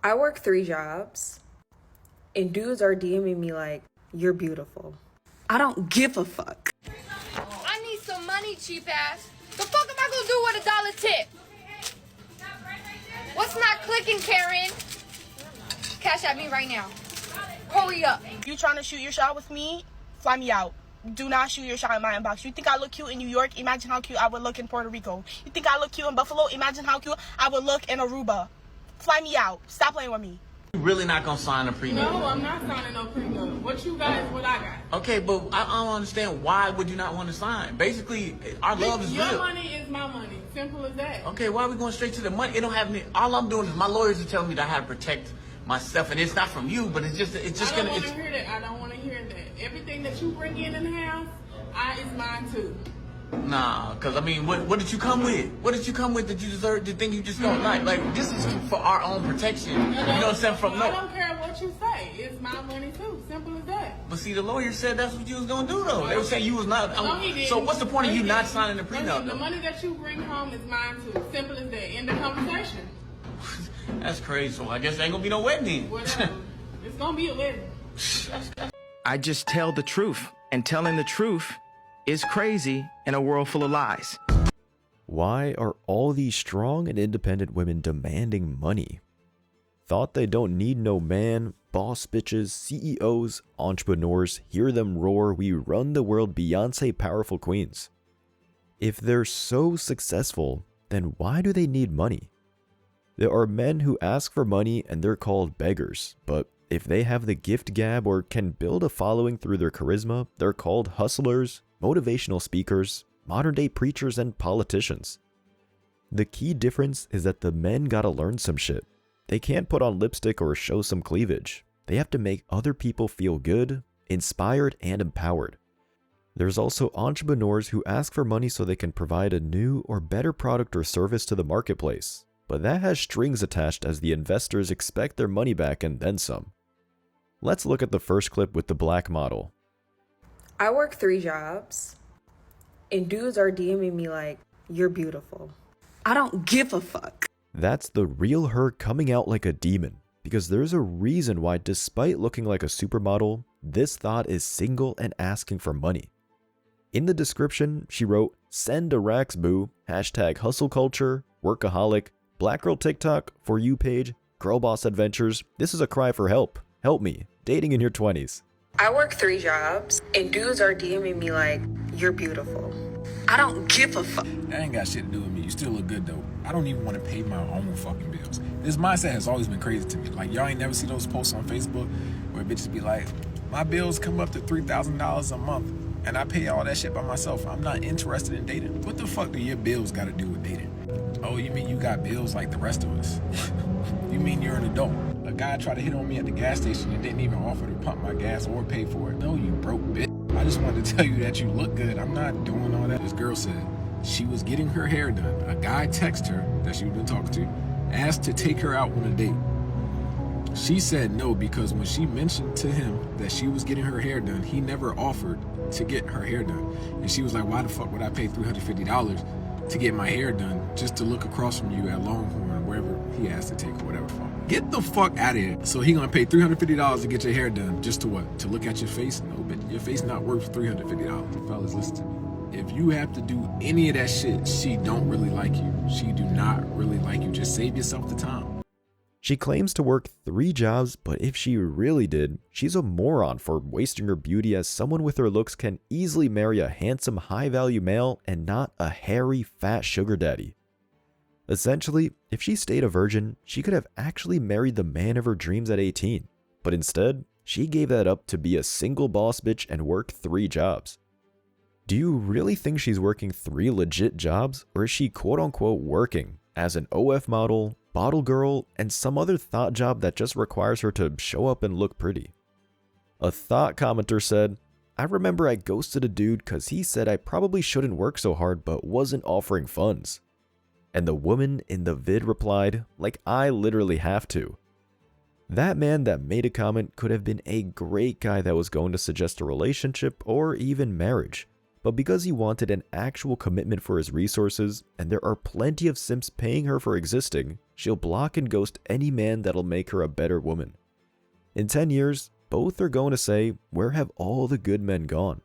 I work 3 jobs, and dudes are DMing me like, you're beautiful. I don't give a fuck. I need some money, cheap ass. The fuck am I gonna do with $1 tip? What's not clicking, Karen? Cash at me right now. Hurry up. You trying to shoot your shot with me? Fly me out. Do not shoot your shot in my inbox. You think I look cute in New York? Imagine how cute I would look in Puerto Rico. You think I look cute in Buffalo? Imagine how cute I would look in Aruba. Fly me out. Stop playing with me. You really not gonna sign a prenup? No, I'm not signing no prenup. What you got is what I got. Okay, but I don't understand, why would you not want to sign? Basically, our love is Your real. money is my money. Simple as that. Okay, why are we going straight to the money? It don't have any. All I'm doing is my lawyers are telling me that I have to protect myself, and it's not from you, but it's just I don't gonna. want to hear that. I don't want to hear that. Everything that you bring in the house, is mine too. Nah, cause I mean, what did you come with? What did you come with that you deserve to think you just don't like? Like, this is for our own protection. You know what I'm saying? I don't care what you say. It's my money too. Simple as that. But see, the lawyer said that's what you was gonna do, though. They were saying you was not. No, he didn't. So what's the point of you not signing the No, prenup? the though? money that you bring home is mine too. Simple as that. End the conversation. That's crazy. So I guess there ain't gonna be no wedding. Whatever. It's gonna be a wedding. I just tell the truth, and telling the truth is crazy in a world full of lies. Why are all these strong and independent women demanding money? Thought they don't need no man, boss bitches, CEOs, entrepreneurs, hear them roar, we run the world Beyonce powerful queens. If they're so successful, then why do they need money? There are men who ask for money and they're called beggars, but if they have the gift gab or can build a following through their charisma, they're called hustlers, motivational speakers, modern day preachers, and politicians. The key difference is that the men gotta learn some shit. They can't put on lipstick or show some cleavage. They have to make other people feel good, inspired, and empowered. There's also entrepreneurs who ask for money so they can provide a new or better product or service to the marketplace. But that has strings attached as the investors expect their money back and then some. Let's look at the first clip with the black model. I work 3 jobs, and dudes are DMing me like, you're beautiful. I don't give a fuck. That's the real her coming out like a demon, because there's a reason why, despite looking like a supermodel, this thought is single and asking for money. In the description, she wrote, "Send a racks boo, hashtag hustle culture, workaholic, black girl TikTok, for you page, girl boss adventures, this is a cry for help, help me, dating in your 20s. I work 3 jobs, and dudes are DMing me like, you're beautiful. I don't give a fuck. That ain't got shit to do with me. You still look good though. I don't even want to pay my own fucking bills. This mindset has always been crazy to me. Like, y'all ain't never see those posts on Facebook where bitches be like, my bills come up to $3,000 a month and I pay all that shit by myself. I'm not interested in dating. What the fuck do your bills got to do with dating? Oh, you mean you got bills like the rest of us? You mean you're an adult? A guy tried to hit on me at the gas station and didn't even offer to pump my gas or pay for it. No, you broke bitch. I just wanted to tell you that you look good. I'm not doing all that. This girl said she was getting her hair done. A guy texted her that she'd been talking to, asked to take her out on a date. She said no because when she mentioned to him that she was getting her hair done, he never offered to get her hair done. And she was like, why the fuck would I pay $350 to get my hair done just to look across from you at Longhorn, wherever he asked to take or whatever. Get the fuck out of here. So he gonna pay $350 to get your hair done just to what? To look at your face? No, but your face not worth $350. Fellas, listen to me. If you have to do any of that shit, she don't really like you. She do not really like you. Just save yourself the time. She claims to work 3 jobs, but if she really did, she's a moron for wasting her beauty, as someone with her looks can easily marry a handsome, high-value male and not a hairy, fat sugar daddy. Essentially, if she stayed a virgin, she could have actually married the man of her dreams at 18, but instead, she gave that up to be a single boss bitch and work 3 jobs. Do you really think she's working 3 legit jobs, or is she quote-unquote working as an OF model, bottle girl, and some other thought job that just requires her to show up and look pretty? A thought commenter said, I remember I ghosted a dude cause he said I probably shouldn't work so hard but wasn't offering funds. And the woman in the vid replied, like I literally have to. That man that made a comment could have been a great guy that was going to suggest a relationship or even marriage. But because he wanted an actual commitment for his resources, and there are plenty of simps paying her for existing, she'll block and ghost any man that'll make her a better woman. In 10 years, both are going to say, where have all the good men gone?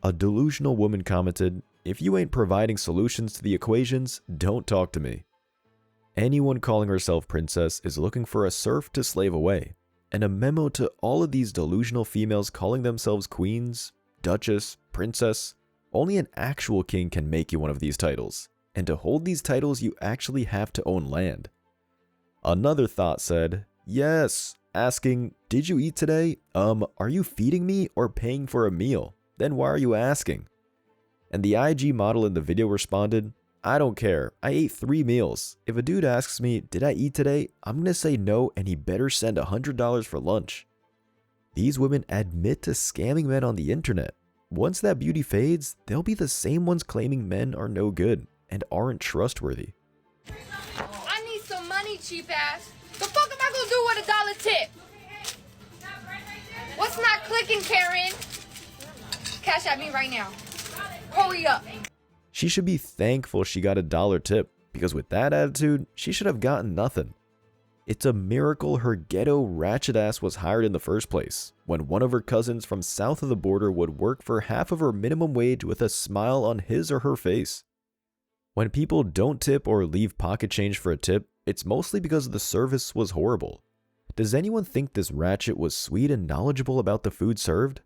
A delusional woman commented, if you ain't providing solutions to the equations, don't talk to me. Anyone calling herself princess is looking for a serf to slave away. And a memo to all of these delusional females calling themselves queens, duchess, princess, only an actual king can make you one of these titles. And to hold these titles, you actually have to own land. Another thought said, yes, asking, did you eat today? Are you feeding me or paying for a meal? Then why are you asking? And the IG model in the video responded, I don't care, I ate 3 meals. If a dude asks me, did I eat today? I'm gonna say no and he better send $100 for lunch. These women admit to scamming men on the internet. Once that beauty fades, they'll be the same ones claiming men are no good and aren't trustworthy. I need some money, cheap ass. The fuck am I gonna do with $1 tip? What's not clicking, Karen? Cash at me right now. Hurry up. She should be thankful she got $1 tip, because with that attitude, she should have gotten nothing. It's a miracle her ghetto ratchet ass was hired in the first place, when one of her cousins from south of the border would work for half of her minimum wage with a smile on his or her face. When people don't tip or leave pocket change for a tip, it's mostly because the service was horrible. Does anyone think this ratchet was sweet and knowledgeable about the food served?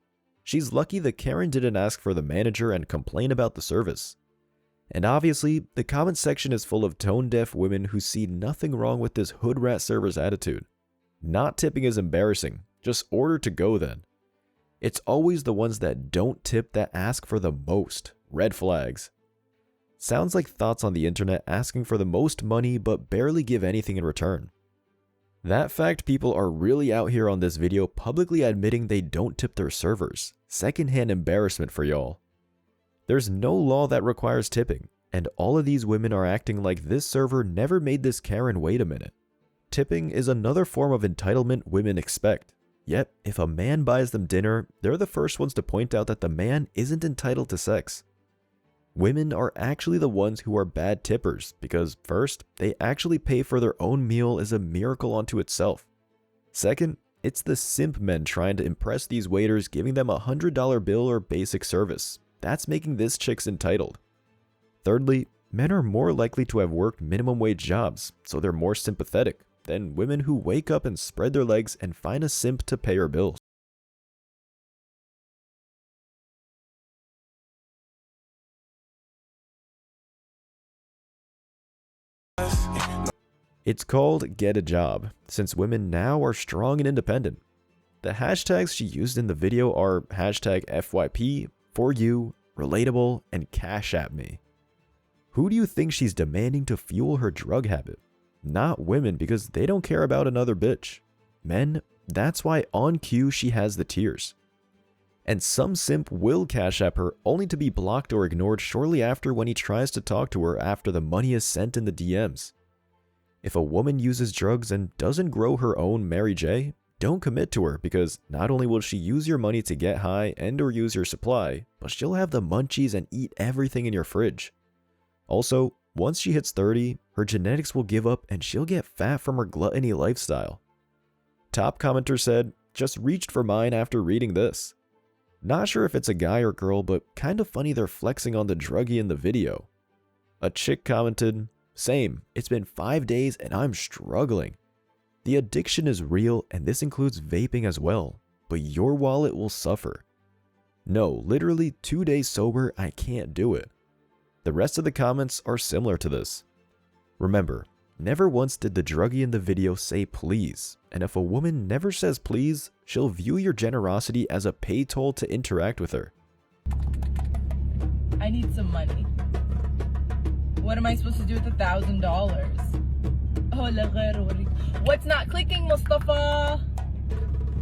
She's lucky that Karen didn't ask for the manager and complain about the service. And obviously, the comment section is full of tone-deaf women who see nothing wrong with this hood rat server's attitude. Not tipping is embarrassing, just order to go then. It's always the ones that don't tip that ask for the most. Red flags. Sounds like thoughts on the internet asking for the most money but barely give anything in return. That fact, people are really out here on this video publicly admitting they don't tip their servers. Secondhand embarrassment for y'all. There's no law that requires tipping, and all of these women are acting like this server never made this Karen wait a minute. Tipping is another form of entitlement women expect. Yet, if a man buys them dinner, they're the first ones to point out that the man isn't entitled to sex. Women are actually the ones who are bad tippers because first, they actually pay for their own meal is a miracle unto itself. Second, it's the simp men trying to impress these waiters giving them a $100 bill or basic service. That's making this chicks entitled. Thirdly, men are more likely to have worked minimum wage jobs, so they're more sympathetic than women who wake up and spread their legs and find a simp to pay her bills. It's called Get a Job, since women now are strong and independent. The hashtags she used in the video are hashtag FYP, For You, Relatable, and Cash At Me. Who do you think she's demanding to fuel her drug habit? Not women, because they don't care about another bitch. Men, that's why on cue she has the tears. And some simp will cash app her only to be blocked or ignored shortly after when he tries to talk to her after the money is sent in the DMs. If a woman uses drugs and doesn't grow her own Mary J, don't commit to her because not only will she use your money to get high and or use your supply, but she'll have the munchies and eat everything in your fridge. Also, once she hits 30, her genetics will give up and she'll get fat from her gluttony lifestyle. Top commenter said, just reached for mine after reading this. Not sure if it's a guy or girl, but kinda funny they're flexing on the druggie in the video. A chick commented, same, it's been 5 days and I'm struggling. The addiction is real and this includes vaping as well, but your wallet will suffer. No, literally 2 days sober, I can't do it. The rest of the comments are similar to this. Remember, never once did the druggie in the video say please, and if a woman never says please, she'll view your generosity as a pay toll to interact with her. I need some money. What am I supposed to do with $1,000? Oh, what's not clicking, Mustafa?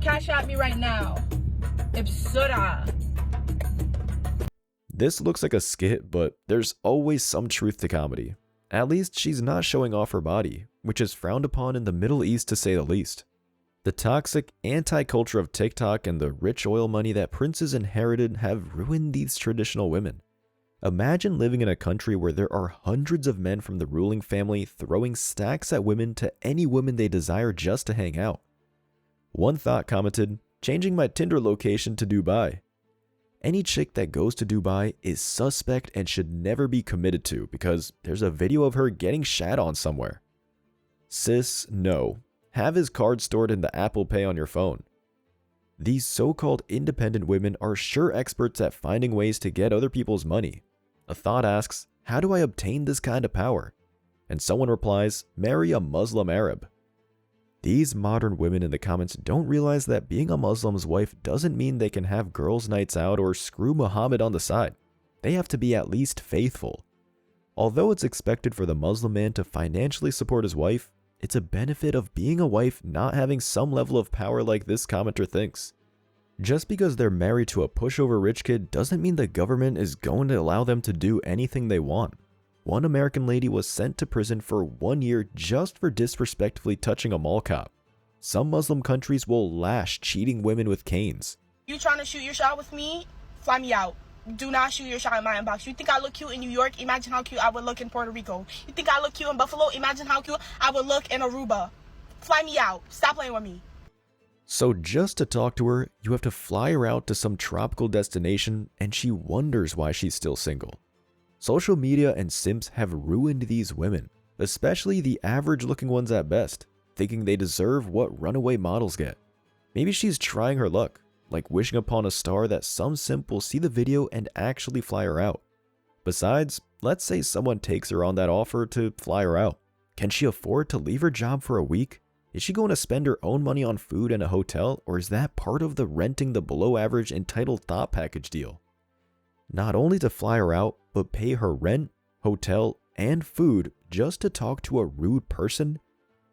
Cash at me right now. Ibsura. This looks like a skit, but there's always some truth to comedy. At least she's not showing off her body, which is frowned upon in the Middle East to say the least. The toxic anti-culture of TikTok and the rich oil money that princes inherited have ruined these traditional women. Imagine living in a country where there are hundreds of men from the ruling family throwing stacks at women to any woman they desire just to hang out. One thought commented, "Changing my Tinder location to Dubai." Any chick that goes to Dubai is suspect and should never be committed to because there's a video of her getting shat on somewhere. Sis, no. Have his card stored in the Apple Pay on your phone. These so-called independent women are sure experts at finding ways to get other people's money. A thought asks, how do I obtain this kind of power? And someone replies, marry a Muslim Arab. These modern women in the comments don't realize that being a Muslim's wife doesn't mean they can have girls' nights out or screw Muhammad on the side. They have to be at least faithful. Although it's expected for the Muslim man to financially support his wife, it's a benefit of being a wife not having some level of power like this commenter thinks. Just because they're married to a pushover rich kid doesn't mean the government is going to allow them to do anything they want. One American lady was sent to prison for 1 year just for disrespectfully touching a mall cop. Some Muslim countries will lash cheating women with canes. You trying to shoot your shot with me? Fly me out. Do not shoot your shot in my inbox. You think I look cute in New York? Imagine how cute I would look in Puerto Rico. You think I look cute in Buffalo? Imagine how cute I would look in Aruba. Fly me out. Stop playing with me. So just to talk to her, you have to fly her out to some tropical destination and she wonders why she's still single. Social media and simps have ruined these women, especially the average looking ones at best, thinking they deserve what runaway models get. Maybe she's trying her luck, like wishing upon a star that some simp will see the video and actually fly her out. Besides, let's say someone takes her on that offer to fly her out. Can she afford to leave her job for a week? Is she going to spend her own money on food and a hotel, or is that part of the renting the below average entitled thought package deal? Not only to fly her out, but pay her rent, hotel, and food just to talk to a rude person?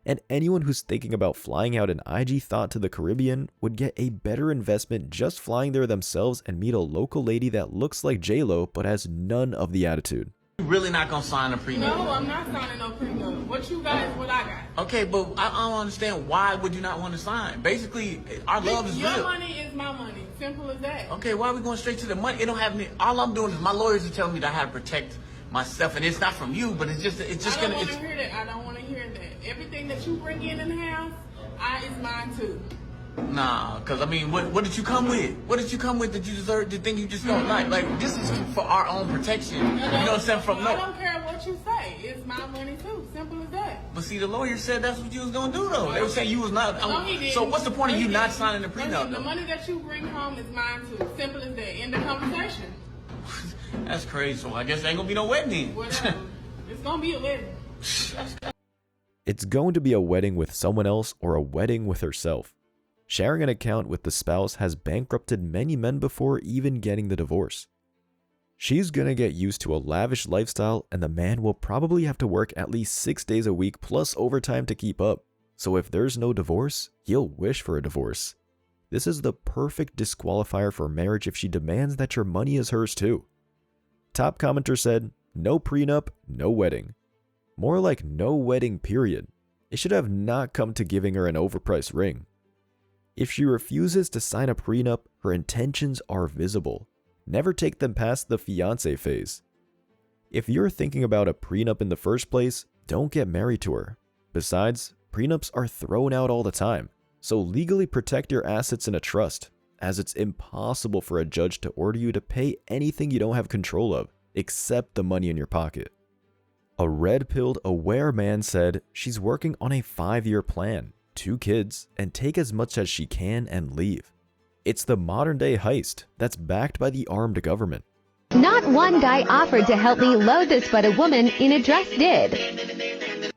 And anyone who's thinking about flying out an IG thought to the Caribbean would get a better investment just flying there themselves and meet a local lady that looks like J-Lo but has none of the attitude. You really not gonna sign a prenup? No, I'm not signing no prenup. What you got is what I got. Okay, but I don't understand why would you not want to sign? Basically, our love is Your real. money is my money. Simple as that. Okay, why are we going straight to the money? It don't have me. All I'm doing is my lawyers are telling me that I have to protect myself, and it's not from you, but it's just I don't want to hear that. I don't want to hear that. Everything that you bring in the house, is mine too. Nah, cause I mean, what did you come with? What did you come with that you deserve to think you just don't like? Like, this is for our own protection. You know what I'm saying? I don't care what you say. It's my money too. Simple as that. But see, the lawyer said that's what you was gonna do though. They were saying you was not. No, he didn't. So what's the point of you not signing the prenup? The money that you bring home is mine too. Simple as that. End of conversation. That's crazy. So I guess there ain't gonna be no wedding then. Whatever. It's gonna be a wedding. It's going to be a wedding with someone else or a wedding with herself. Sharing an account with the spouse has bankrupted many men before even getting the divorce. She's gonna get used to a lavish lifestyle and the man will probably have to work at least 6 days a week plus overtime to keep up. So if there's no divorce, he'll wish for a divorce. This is the perfect disqualifier for marriage if she demands that your money is hers too. Top commenter said, no prenup, no wedding. More like no wedding period. It should have not come to giving her an overpriced ring. If she refuses to sign a prenup, her intentions are visible. Never take them past the fiancé phase. If you're thinking about a prenup in the first place, don't get married to her. Besides, prenups are thrown out all the time, so legally protect your assets in a trust, as it's impossible for a judge to order you to pay anything you don't have control of, except the money in your pocket. A red-pilled, aware man said she's working on a 5-year plan, 2 kids, and take as much as she can and leave. It's the modern-day heist that's backed by the armed government. Not one guy offered to help me load this, but a woman in a dress did.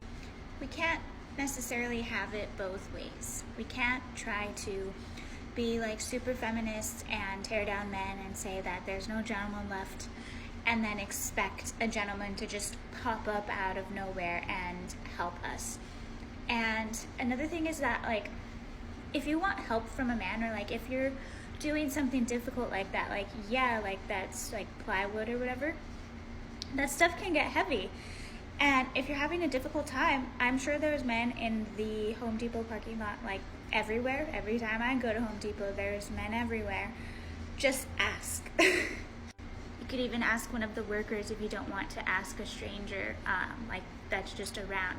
We can't necessarily have it both ways. We can't try to be like super feminists and tear down men and say that there's no gentleman left, and then expect a gentleman to just pop up out of nowhere and help us. And another thing is that, like, if you want help from a man, or like if you're doing something difficult like that, like, yeah, like that's like plywood or whatever, that stuff can get heavy. And if you're having a difficult time, I'm sure there's men in the Home Depot parking lot, like everywhere. Every time I go to Home Depot, there's men everywhere. Just ask. You could even ask one of the workers if you don't want to ask a stranger, like that's just around.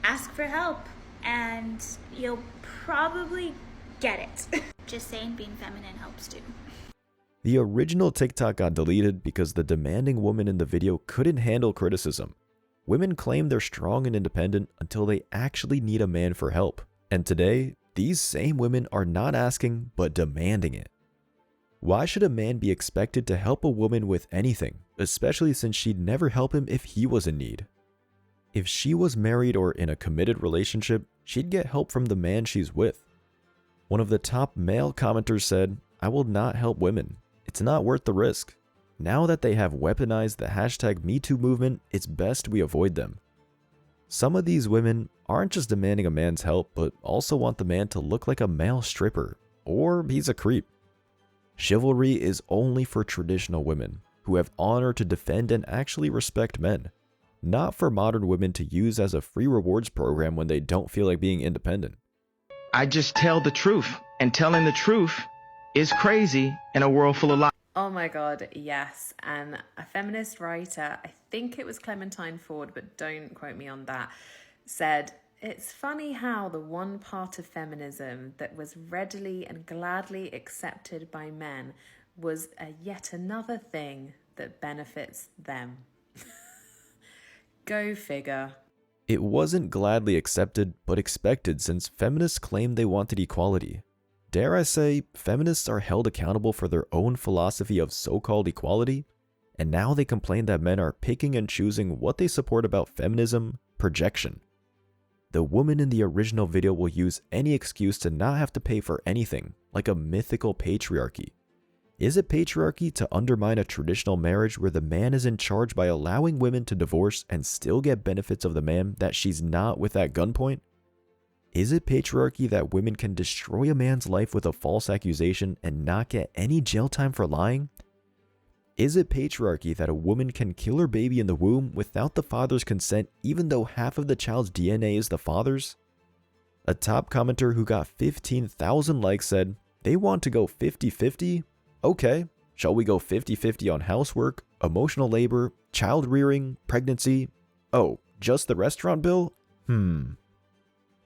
Ask for help, and you'll probably get it. Just saying, being feminine helps too. The original TikTok got deleted because the demanding woman in the video couldn't handle criticism. Women claim they're strong and independent until they actually need a man for help. And today, these same women are not asking, but demanding it. Why should a man be expected to help a woman with anything, especially since she'd never help him if he was in need? If she was married or in a committed relationship, she'd get help from the man she's with. One of the top male commenters said, "I will not help women. It's not worth the risk. Now that they have weaponized the hashtag MeToo movement, it's best we avoid them." Some of these women aren't just demanding a man's help, but also want the man to look like a male stripper, or he's a creep. Chivalry is only for traditional women, who have honor to defend and actually respect men, not for modern women to use as a free rewards program when they don't feel like being independent. I just tell the truth, and telling the truth is crazy in a world full of lies. Oh my god, yes. And a feminist writer, I think it was Clementine Ford, but don't quote me on that, said, "It's funny how the one part of feminism that was readily and gladly accepted by men was yet another thing that benefits them." Go figure. It wasn't gladly accepted, but expected, since feminists claimed they wanted equality. Dare I say, feminists are held accountable for their own philosophy of so-called equality, and now they complain that men are picking and choosing what they support about feminism, projection. The woman in the original video will use any excuse to not have to pay for anything, like a mythical patriarchy. Is it patriarchy to undermine a traditional marriage where the man is in charge by allowing women to divorce and still get benefits of the man that she's not with at gunpoint? Is it patriarchy that women can destroy a man's life with a false accusation and not get any jail time for lying? Is it patriarchy that a woman can kill her baby in the womb without the father's consent even though half of the child's DNA is the father's? A top commenter who got 15,000 likes said, "They want to go 50-50? Okay, shall we go 50-50 on housework, emotional labor, child rearing, pregnancy? Oh, just the restaurant bill?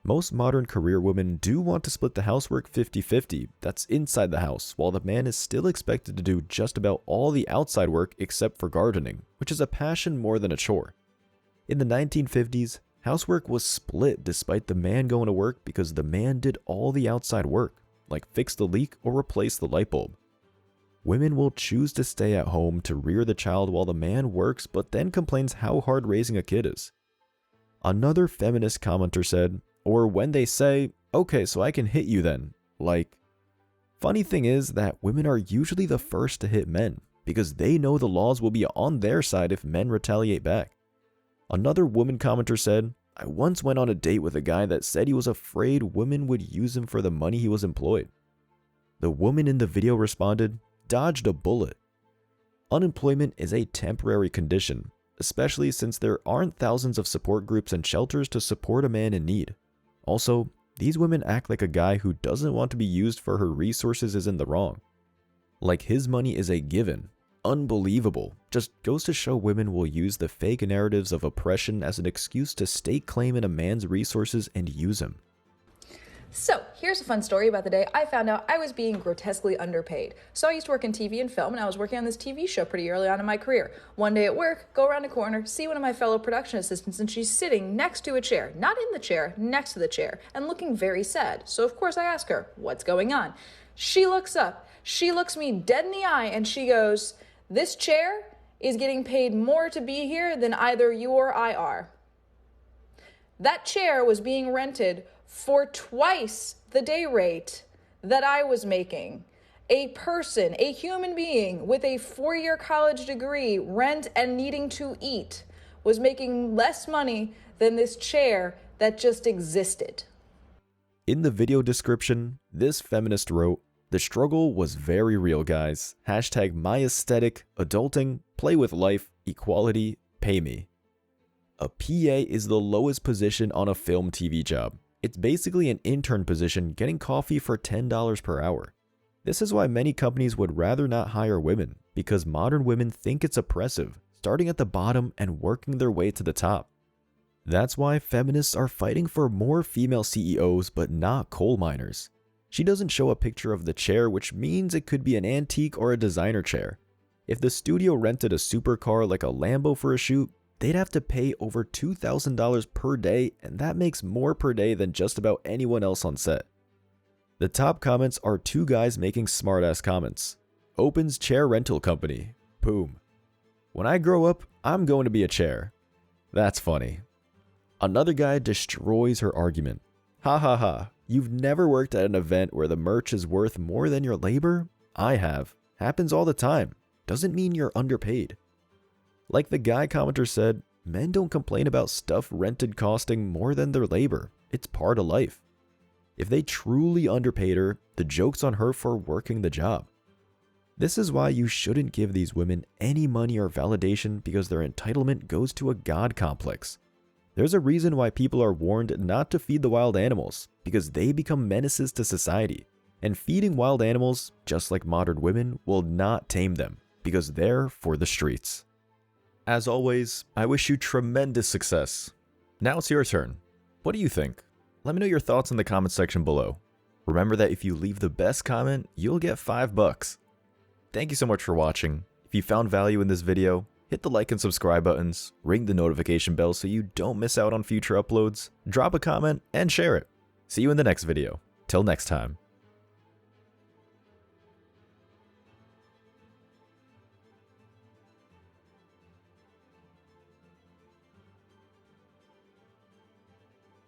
Most modern career women do want to split the housework 50-50, that's inside the house, while the man is still expected to do just about all the outside work except for gardening, which is a passion more than a chore. In the 1950s, housework was split despite the man going to work because the man did all the outside work, like fix the leak or replace the light bulb. Women will choose to stay at home to rear the child while the man works, but then complains how hard raising a kid is. Another feminist commenter said, or when they say, "Okay, so I can hit you then," like. Funny thing is that women are usually the first to hit men, because they know the laws will be on their side if men retaliate back. Another woman commenter said, "I once went on a date with a guy that said he was afraid women would use him for the money he was employed." The woman in the video responded, "Dodged a bullet." Unemployment is a temporary condition, especially since there aren't thousands of support groups and shelters to support a man in need. Also, these women act like a guy who doesn't want to be used for her resources is in the wrong. Like his money is a given. Unbelievable. Just goes to show women will use the fake narratives of oppression as an excuse to stake claim in a man's resources and use him. So, here's a fun story about the day I found out I was being grotesquely underpaid. So I used to work in TV and film, and I was working on this TV show pretty early on in my career. One day at work, go around a corner, see one of my fellow production assistants, and she's sitting next to a chair, not in the chair, next to the chair, and looking very sad. So of course I ask her, "What's going on?" She looks up, she looks me dead in the eye, and she goes, "This chair is getting paid more to be here than either you or I are." That chair was being rented for twice the day rate that I was making. A person, a human being with a 4-year college degree, rent and needing to eat, was making less money than this chair that just existed. In the video description, this feminist wrote, "The struggle was very real, guys. Hashtag my aesthetic, adulting, play with life, equality, pay me." A PA is the lowest position on a film TV job. It's basically an intern position getting coffee for $10 per hour. This is why many companies would rather not hire women, because modern women think it's oppressive, starting at the bottom and working their way to the top. That's why feminists are fighting for more female CEOs but not coal miners. She doesn't show a picture of the chair, which means it could be an antique or a designer chair. If the studio rented a supercar like a Lambo for a shoot, they'd have to pay over $2,000 per day, and that makes more per day than just about anyone else on set. The top comments are two guys making smartass comments. Opens chair rental company. Boom. When I grow up, I'm going to be a chair. That's funny. Another guy destroys her argument. Ha ha ha. You've never worked at an event where the merch is worth more than your labor? I have. Happens all the time. Doesn't mean you're underpaid. Like the guy commenter said, men don't complain about stuff rented costing more than their labor. It's part of life. If they truly underpaid her, the joke's on her for working the job. This is why you shouldn't give these women any money or validation, because their entitlement goes to a god complex. There's a reason why people are warned not to feed the wild animals, because they become menaces to society. And feeding wild animals, just like modern women, will not tame them, because they're for the streets. As always, I wish you tremendous success. Now it's your turn. What do you think? Let me know your thoughts in the comment section below. Remember that if you leave the best comment, you'll get $5. Thank you so much for watching. If you found value in this video, hit the like and subscribe buttons, ring the notification bell so you don't miss out on future uploads, drop a comment, and share it. See you in the next video. Till next time.